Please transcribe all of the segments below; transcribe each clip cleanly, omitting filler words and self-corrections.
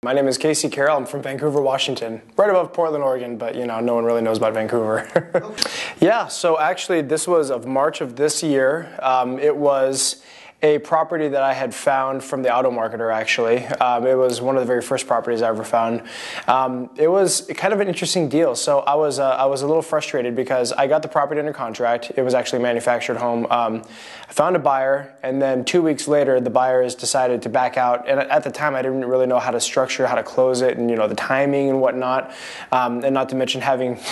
My name is Casey Carroll. I'm from Vancouver, Washington. Right above Portland, Oregon, but no one really knows about Vancouver. Yeah, so actually this was of March of this year. It was a property that I had found from the Automarketer, actually. It was one of the very first properties I ever found. It was kind of an interesting deal. So I was a little frustrated because I got the property under contract. It was actually a manufactured home. I found a buyer, and then 2 weeks later, the buyers decided to back out. And at the time, I didn't really know how to structure, how to close it, and the timing and whatnot. And not to mention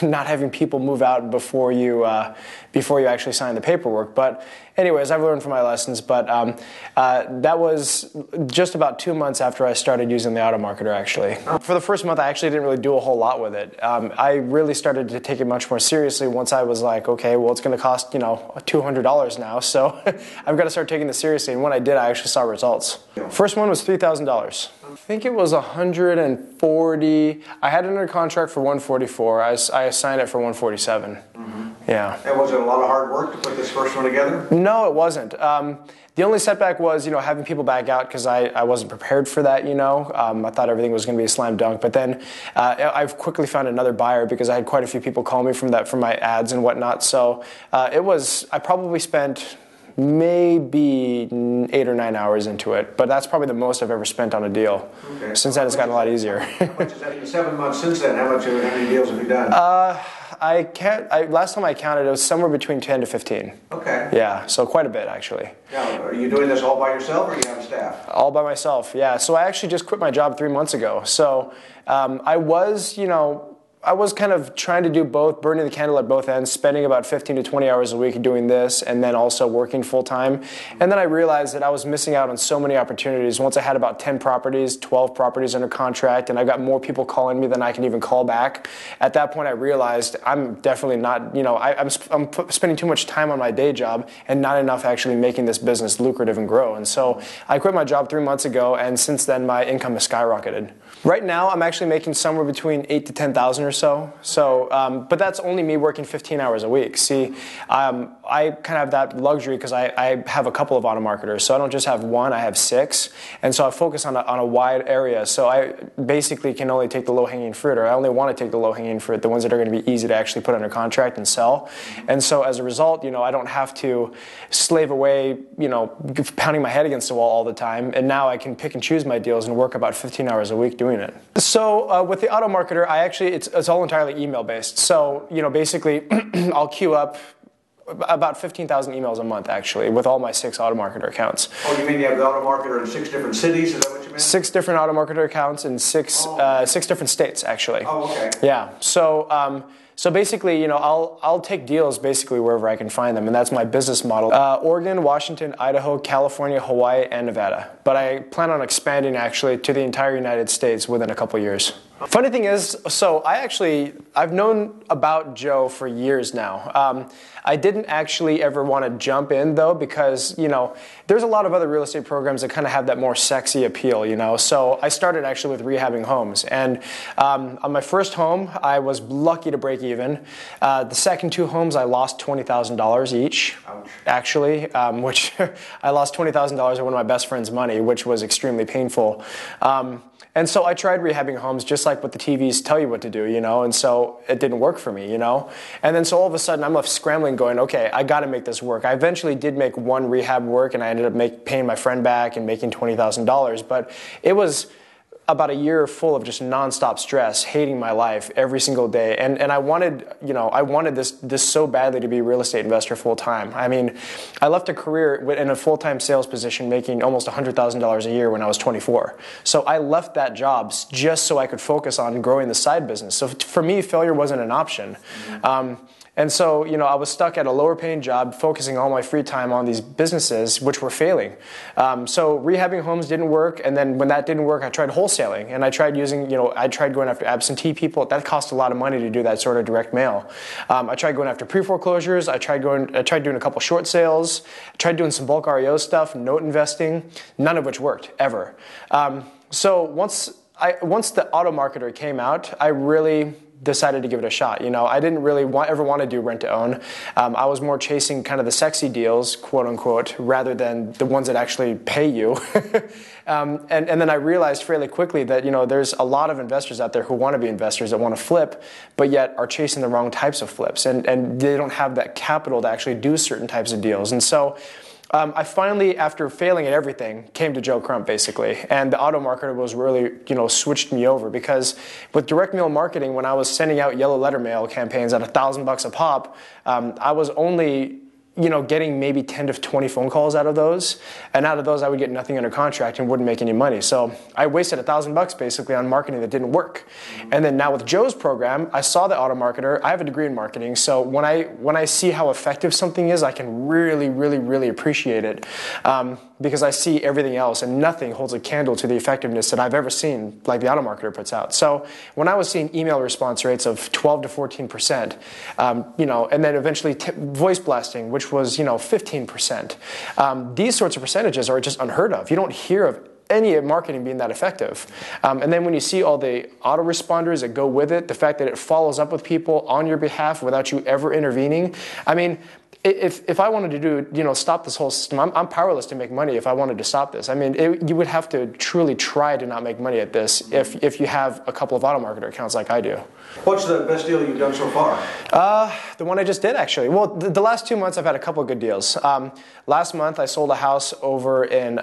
not having people move out before you actually sign the paperwork. But anyways, I've learned from my lessons, but that was just about 2 months after I started using the Automarketer, actually. For the first month, I actually didn't really do a whole lot with it. I really started to take it much more seriously once I was like, okay, well, it's going to cost, $200 now, so I've got to start taking this seriously, and when I did, I actually saw results. First one was $3,000. I think it was 140. I had it under contract for 144. I signed it for 147. Yeah. And was it a lot of hard work to put this first one together? No, it wasn't. The only setback was, having people back out because I wasn't prepared for that, I thought everything was going to be a slam dunk. But then I've quickly found another buyer because I had quite a few people call me from my ads and whatnot. So I probably spent maybe 8 or 9 hours into it, but that's probably the most I've ever spent on a deal. Okay. Since then, it's gotten a lot easier. How much is that in 7 months since then? How many deals have you done? Last time I counted, it was somewhere between 10 to 15. Okay. Yeah, so quite a bit, actually. Now, are you doing this all by yourself, or do you have staff? All by myself, yeah. So I actually just quit my job 3 months ago. So I was kind of trying to do both, burning the candle at both ends, spending about 15 to 20 hours a week doing this, and then also working full time. And then I realized that I was missing out on so many opportunities. Once I had about 10 properties, 12 properties under contract, and I got more people calling me than I can even call back. At that point, I realized I'm definitely not, I'm spending too much time on my day job and not enough actually making this business lucrative and grow. And so I quit my job 3 months ago, and since then my income has skyrocketed. Right now, I'm actually making somewhere between 8 to 10,000 or so. But that's only me working 15 hours a week. See, I kind of have that luxury because I have a couple of Automarketers. So I don't just have one, I have 6. And so I focus on a wide area. So I basically can only take the low-hanging fruit, or I only want to take the low-hanging fruit, the ones that are going to be easy to actually put under contract and sell. And so as a result, I don't have to slave away, pounding my head against the wall all the time. And now I can pick and choose my deals and work about 15 hours a week doing it. So with the Automarketer, it's all entirely email based. So basically I'll queue up about 15,000 emails a month actually with all my 6 Automarketer accounts. Oh, you mean you have the Automarketer in 6 different cities? Is that what you mean? 6 different Automarketer accounts in 6 different states actually. Oh, okay. Yeah. So basically, I'll take deals basically wherever I can find them, and that's my business model. Oregon, Washington, Idaho, California, Hawaii, and Nevada. But I plan on expanding actually to the entire United States within a couple years. Funny thing is, so I've known about Joe for years now. I didn't actually ever want to jump in though because, there's a lot of other real estate programs that kind of have that more sexy appeal, So I started actually with rehabbing homes. And on my first home, I was lucky to break even. The second 2 homes, I lost $20,000 each, actually, which I lost $20,000 of one of my best friend's money, which was extremely painful. And so I tried rehabbing homes just like what the TVs tell you what to do, and so it didn't work for me, And then so all of a sudden I'm left scrambling going, okay, I got to make this work. I eventually did make one rehab work, and I ended up paying my friend back and making $20,000, but it was about a year full of just nonstop stress, hating my life every single day. And I wanted, this so badly to be a real estate investor full time. I mean, I left a career in a full-time sales position making almost $100,000 a year when I was 24. So I left that job just so I could focus on growing the side business. So for me, failure wasn't an option. And so, I was stuck at a lower paying job, focusing all my free time on these businesses, which were failing. So rehabbing homes didn't work. And then when that didn't work, I tried wholesaling. And I tried I tried going after absentee people. That cost a lot of money to do that sort of direct mail. I tried going after pre-foreclosures. I tried doing a couple short sales. I tried doing some bulk REO stuff, note investing, none of which worked, ever. So once the Automarketer came out, I really decided to give it a shot. I didn't really ever want to do rent to own. I was more chasing kind of the sexy deals, quote unquote, rather than the ones that actually pay you. And then I realized fairly quickly that, there's a lot of investors out there who want to be investors that want to flip, but yet are chasing the wrong types of flips. And they don't have that capital to actually do certain types of deals. And so I finally, after failing at everything, came to Joe Crump, basically. And the Automarketer was really, switched me over, because with direct mail marketing, when I was sending out yellow letter mail campaigns at $1,000 a pop, I was only getting maybe 10 to 20 phone calls out of those. And out of those, I would get nothing under contract and wouldn't make any money. So I wasted $1,000 basically on marketing that didn't work. And then now with Joe's program, I saw the Automarketer. I have a degree in marketing. So when I see how effective something is, I can really, really, really appreciate it. Because I see everything else, and nothing holds a candle to the effectiveness that I've ever seen, like the Automarketer puts out. So when I was seeing email response rates of 12 to 14%, and then eventually voice blasting, which was 15%, these sorts of percentages are just unheard of. You don't hear of any marketing being that effective. And then when you see all the autoresponders that go with it, the fact that it follows up with people on your behalf without you ever intervening, I mean, if I wanted to do, stop this whole system, I'm powerless to make money if I wanted to stop this. I mean, you would have to truly try to not make money at this if you have a couple of Automarketer accounts like I do. What's the best deal you've done so far? The one I just did, actually. Well, the last 2 months I've had a couple of good deals. Last month I sold a house over in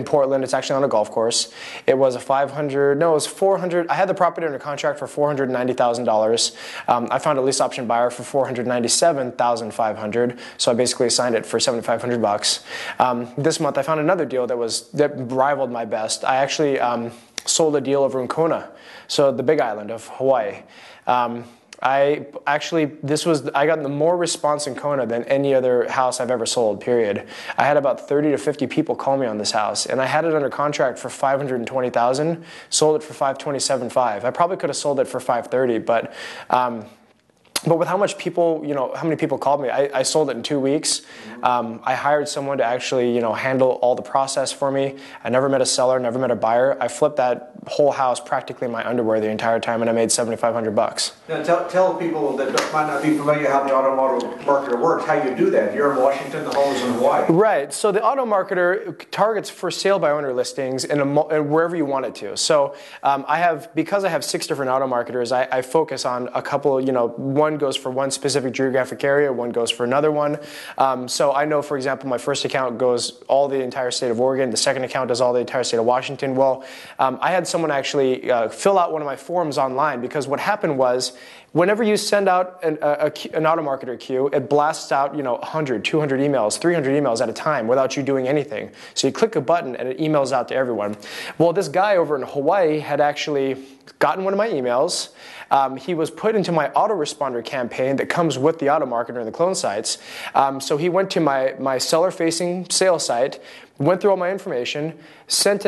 Portland. It's actually on a golf course. It was it was 400. I had the property under contract for $490,000. I found a lease option buyer for $497,500. So I basically signed it for $7,500. This month I found another deal that rivaled my best. I actually sold a deal over in Kona, so the Big Island of Hawaii. I got more response in Kona than any other house I've ever sold, period. I had about 30 to 50 people call me on this house, and I had it under contract for $520,000, sold it for $527,500. I probably could have sold it for $530,000, but with how many people called me, I sold it in 2 weeks. I hired someone to actually, handle all the process for me. I never met a seller, never met a buyer. I flipped that whole house practically in my underwear the entire time, and I made $7,500. Now tell people that might not be familiar how the Automarketer works, how you do that. You're in Washington, the home is in Hawaii. Right. So the Automarketer targets for sale by owner listings and wherever you want it to. So because I have 6 different Automarketers, I focus on a couple. One goes for one specific geographic area, one goes for another one. So I know, for example, my first account goes all the entire state of Oregon. The second account does all the entire state of Washington. Well, I had someone actually fill out one of my forms online, because what happened was, whenever you send out an Automarketer queue, it blasts out 100, 200 emails, 300 emails at a time without you doing anything. So you click a button and it emails out to everyone. Well, this guy over in Hawaii had actually gotten one of my emails. He was put into my autoresponder campaign that comes with the Automarketer and the clone sites. So he went to my seller-facing sales site, went through all my information, filled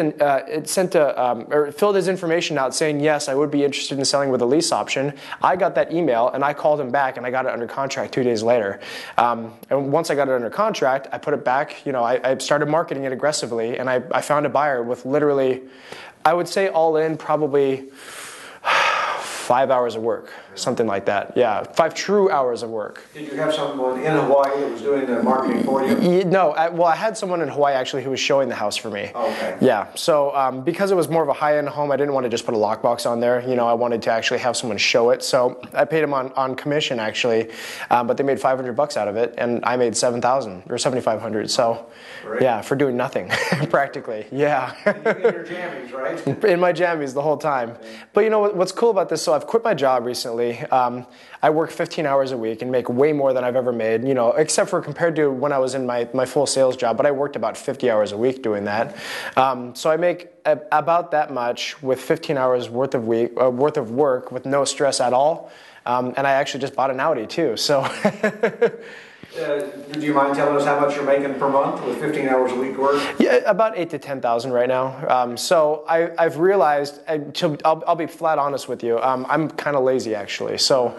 his information out saying, yes, I would be interested in selling with a lease option. I got that email, and I called him back, and I got it under contract 2 days later. And once I got it under contract, I put it back. I started marketing it aggressively, and I found a buyer with literally, I would say all in, probably 5 hours of work, something like that. Yeah, 5 true hours of work. Did you have someone in Hawaii that was doing the marketing for you? No, I had someone in Hawaii actually who was showing the house for me. Okay. Yeah, so because it was more of a high-end home, I didn't want to just put a lockbox on there. I wanted to actually have someone show it. So I paid him on commission actually, but they made $500 out of it, and I made $7,000 or $7,500. So Great. Yeah, for doing nothing practically. Yeah. In your jammies, right? In my jammies the whole time. But what's cool about this? So I've quit my job recently. I work 15 hours a week and make way more than I've ever made, except for compared to when I was in my full sales job, but I worked about 50 hours a week doing that. So I make about that much with 15 hours worth of work with no stress at all. And I actually just bought an Audi too, so... Do you mind telling us how much you're making per month with 15 hours a week work? Yeah, about 8 to 10,000 right now. So I've realized, I'll be flat honest with you, I'm kind of lazy actually. So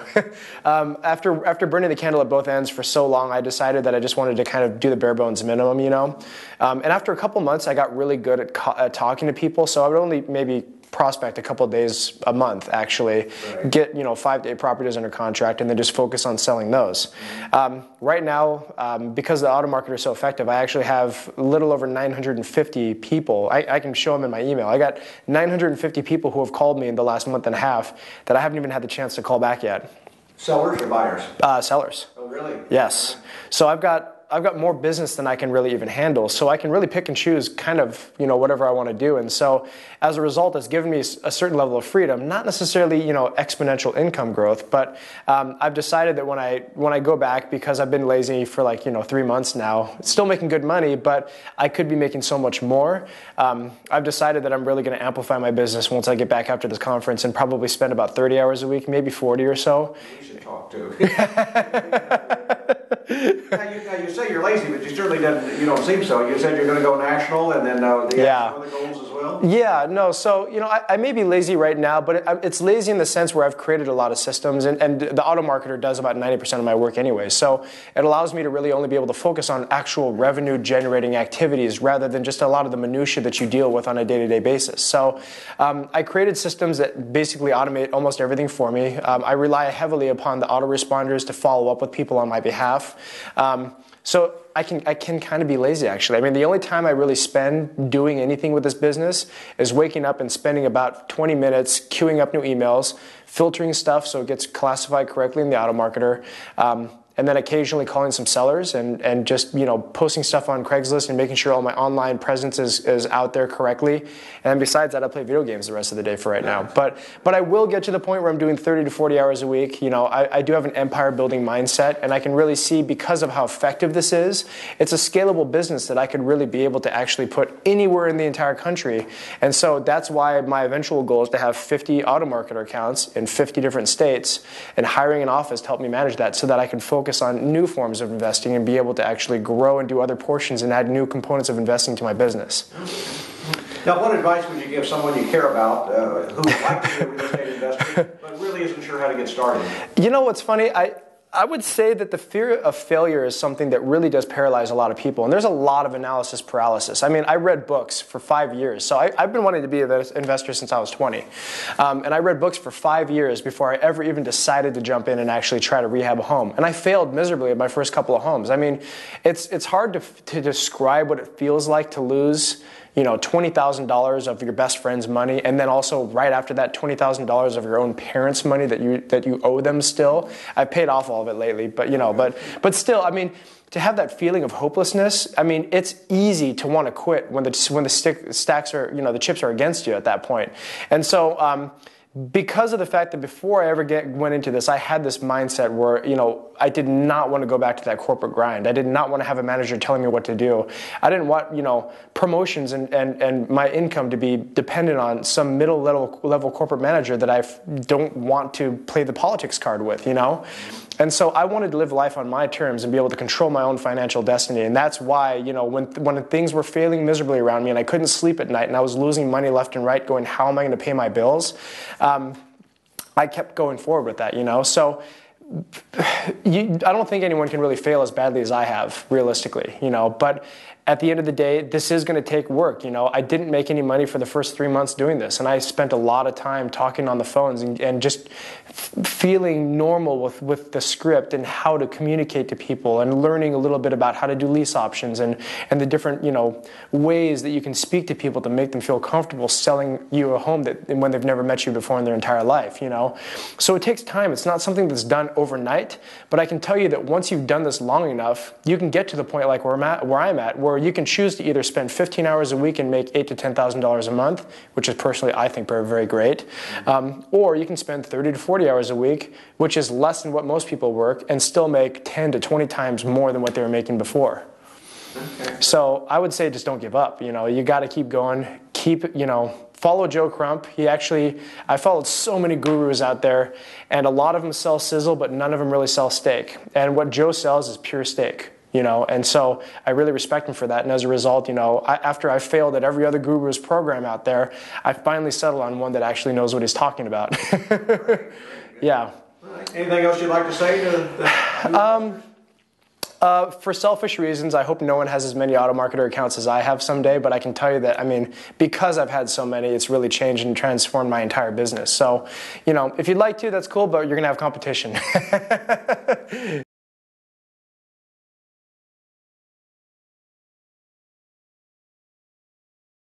after burning the candle at both ends for so long, I decided that I just wanted to kind of do the bare bones minimum, And after a couple months, I got really good at talking to people. So I would only maybe prospect a couple of days a month, actually, get 5 to 8 properties under contract, and then just focus on selling those. Right now, because the Automarketer is so effective, I actually have a little over 950 people. I can show them in my email. I got 950 people who have called me in the last month and a half that I haven't even had the chance to call back yet. Sellers or buyers? Sellers. Oh, really? Yes. So I've got more business than I can really even handle, so I can really pick and choose kind of, whatever I want to do. And so as a result, it's given me a certain level of freedom, not necessarily, exponential income growth, but I've decided that when I go back, because I've been lazy for 3 months now, still making good money, but I could be making so much more. I've decided that I'm really going to amplify my business once I get back after this conference and probably spend about 30 hours a week, maybe 40 or so. We should talk too. Now you say you're lazy, but you certainly don't seem so. You said you're going to go national, and then other goals as well? Yeah, no, so, I may be lazy right now, but it's lazy in the sense where I've created a lot of systems, and the Automarketer does about 90% of my work anyway, so it allows me to really only be able to focus on actual revenue-generating activities rather than just a lot of the minutia that you deal with on a day-to-day basis. So I created systems that basically automate almost everything for me. I rely heavily upon the autoresponders to follow up with people on my behalf. So I can kind of be lazy, actually. I mean, the only time I really spend doing anything with this business is waking up and spending about 20 minutes queuing up new emails, filtering stuff so it gets classified correctly in the Automarketer, and then occasionally calling some sellers and just, posting stuff on Craigslist and making sure all my online presence is out there correctly. And besides that, I play video games the rest of the day for right now. But I will get to the point where I'm doing 30 to 40 hours a week. I do have an empire building mindset, and I can really see, because of how effective this is, it's a scalable business that I could really be able to actually put anywhere in the entire country. And so that's why my eventual goal is to have 50 Automarketer accounts in 50 different states, and hiring an office to help me manage that so that I can focus on new forms of investing and be able to actually grow and do other portions and add new components of investing to my business. Now, what advice would you give someone you care about who would like to be a real estate investor but really isn't sure how to get started? What's funny? I would say that the fear of failure is something that really does paralyze a lot of people. And there's a lot of analysis paralysis. I mean, I read books for 5 years. So I've been wanting to be an investor since I was 20. And I read books for 5 years before I ever even decided to jump in and actually try to rehab a home. And I failed miserably at my first couple of homes. I mean, it's hard to describe what it feels like to lose $20,000 of your best friend's money, and then also right after that, $20,000 of your own parents' money that you owe them still. I've paid off all of it lately, but still, I mean, to have that feeling of hopelessness, I mean, it's easy to want to quit when the stacks are, the chips are against you at that point. And so, because of the fact that before I ever went into this, I had this mindset where, I did not want to go back to that corporate grind. I did not want to have a manager telling me what to do. I didn't want, promotions and my income to be dependent on some middle level corporate manager that I don't want to play the politics card with, And so I wanted to live life on my terms and be able to control my own financial destiny. And that's why, when things were failing miserably around me and I couldn't sleep at night and I was losing money left and right going, how am I going to pay my bills? I kept going forward with that, So I don't think anyone can really fail as badly as I have, realistically, But at the end of the day, this is going to take work. I didn't make any money for the first 3 months doing this, and I spent a lot of time talking on the phones and just feeling normal with the script and how to communicate to people and learning a little bit about how to do lease options and the different ways that you can speak to people to make them feel comfortable selling you a home when they've never met you before in their entire life. So it takes time. It's not something that's done overnight, but I can tell you that once you've done this long enough, you can get to the point like where I'm at, where you can choose to either spend 15 hours a week and make $8,000 to $10,000 a month, which is personally I think very, very great, or you can spend 30 to 40 hours a week, which is less than what most people work, and still make 10 to 20 times more than what they were making before. Okay. So I would say just don't give up. You got to keep going. Follow Joe Crump. I followed so many gurus out there, and a lot of them sell sizzle, but none of them really sell steak. And what Joe sells is pure steak. And so I really respect him for that. And as a result, after I failed at every other guru's program out there, I finally settled on one that actually knows what he's talking about. Yeah. Right. Anything else you'd like to say to For selfish reasons, I hope no one has as many Automarketer accounts as I have someday, but I can tell you that, I mean, because I've had so many, it's really changed and transformed my entire business. So, you know, if you'd like to, that's cool, but you're going to have competition.